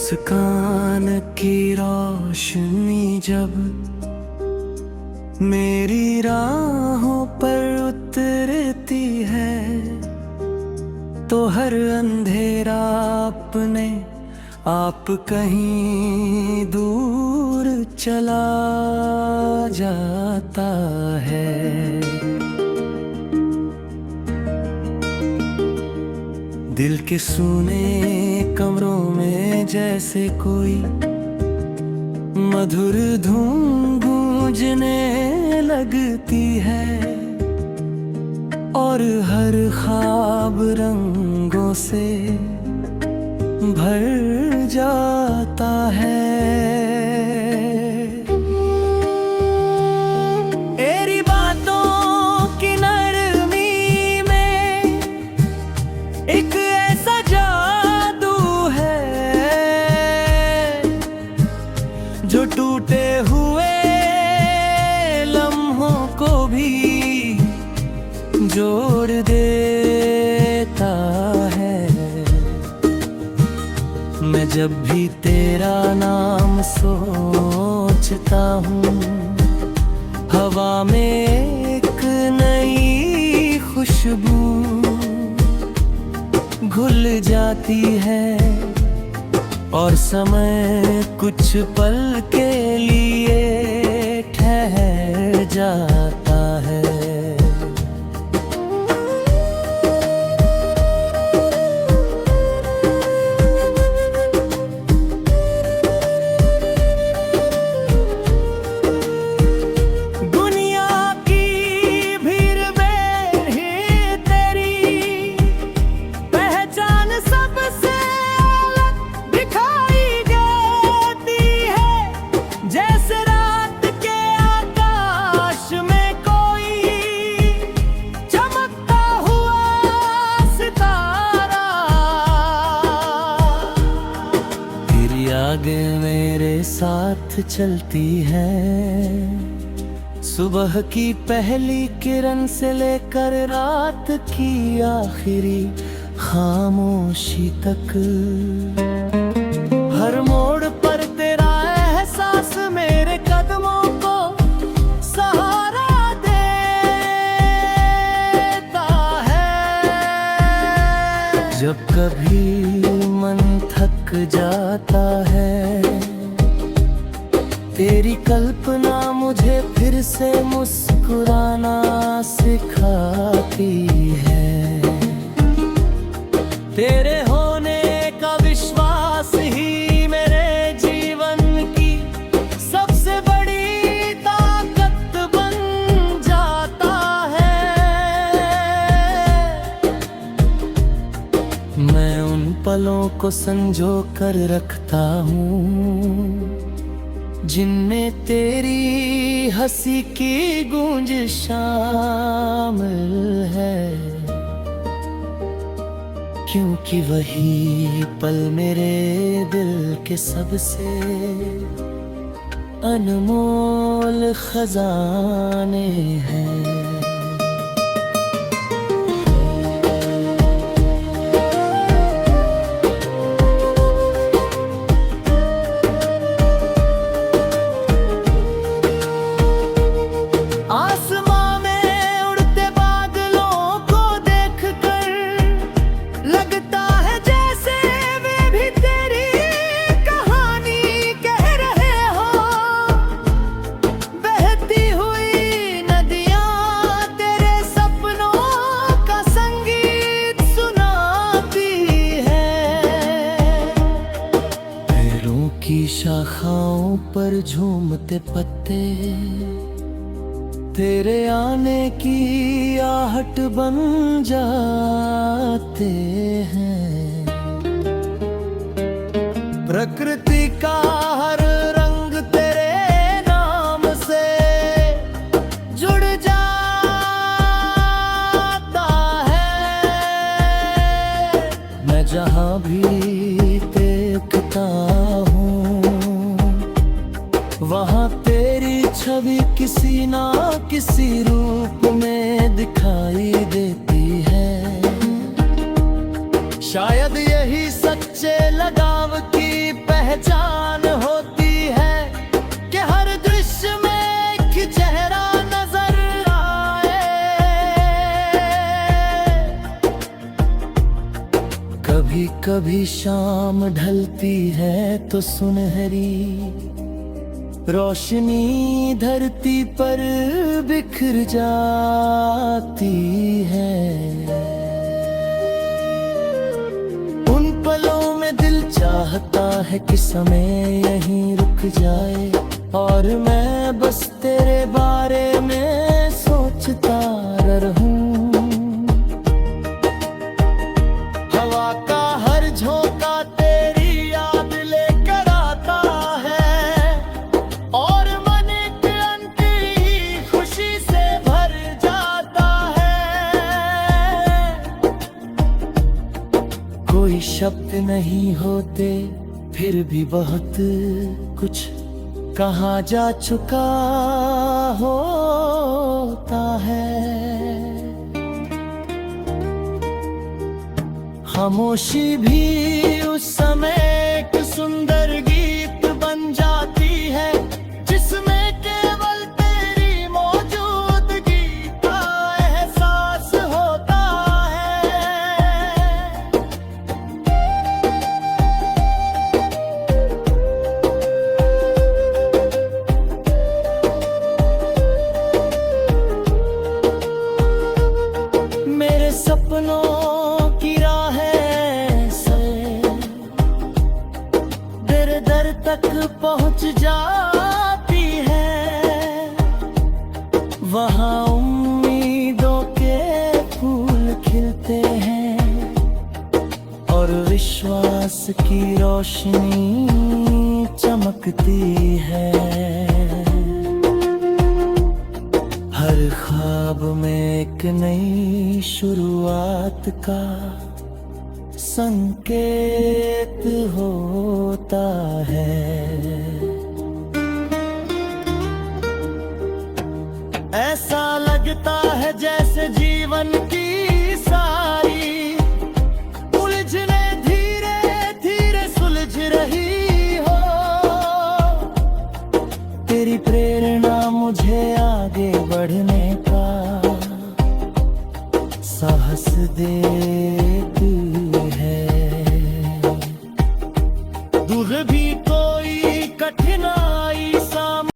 मुस्कान की रोशनी जब मेरी राहों पर उतरती है तो हर अंधेरा अपने आप कहीं दूर चला जाता है। दिल के सूने कमरों में जैसे कोई मधुर धुन गूंजने लगती है और हर ख्वाब रंगों से भर जाता है। तेरी बातों की नरमी में एक ऐसा जादू है जो टूटे हुए लम्हों को भी जोड़ देता है। मैं जब भी तेरा नाम सोचता हूँ हवा में एक नई खुशबू घुल जाती है और समय कुछ पल के लिए ठहर जाता है। आगे मेरे साथ चलती है सुबह की पहली किरण से लेकर रात की आखिरी खामोशी तक। हर मोड़ पर तेरा एहसास मेरे कदमों को सहारा देता है। जब कभी मन थक जाता है तेरी कल्पना मुझे फिर से मुस्कुराना सिखाती है। तेरे होने का विश्वास ही मेरे जीवन की सबसे बड़ी ताकत बन जाता है। मैं उन पलों को संजो कर रखता हूँ जिनमें तेरी हंसी की गूंज शामिल है, क्योंकि वही पल मेरे दिल के सबसे अनमोल खजाने हैं। की शाखाओं पर झूमते पत्ते तेरे आने की आहट बन जाते हैं। प्रकृति का हर रंग तेरे नाम से जुड़ जाता है। मैं जहाँ भी देखता वहाँ तेरी छवि किसी ना किसी रूप में दिखाई देती है। शायद यही सच्चे लगाव की पहचान होती है कि हर दृश्य में एक चेहरा नजर आए। कभी कभी शाम ढलती है तो सुनहरी रोशनी धरती पर बिखर जाती है। उन पलों में दिल चाहता है कि समय यहीं रुक जाए और मैं बस तेरे बारे में सोचता रहूं। हवा का हर झोंका तेरी याद लेकर आता है और मन एक अनकही खुशी से भर जाता है। कोई शब्द नहीं होते फिर भी बहुत कुछ कहा जा चुका होता है। खामोशी भी उस समय एक सुंदर गीत बन जाती है जिसमें केवल तेरी मौजूदगी का एहसास होता है। मेरे सपनों की राहें से दर तक पहुंच जाती है। वहाँ उम्मीदों के फूल खिलते हैं और विश्वास की रोशनी चमकती है। हर ख्वाब में एक नई शुरुआत का संकेत होता है। ऐसा लगता है जैसे जीवन की सारी उलझनें धीरे धीरे सुलझ रही हो। तेरी प्रेरणा मुझे आगे बढ़ने का साहस देती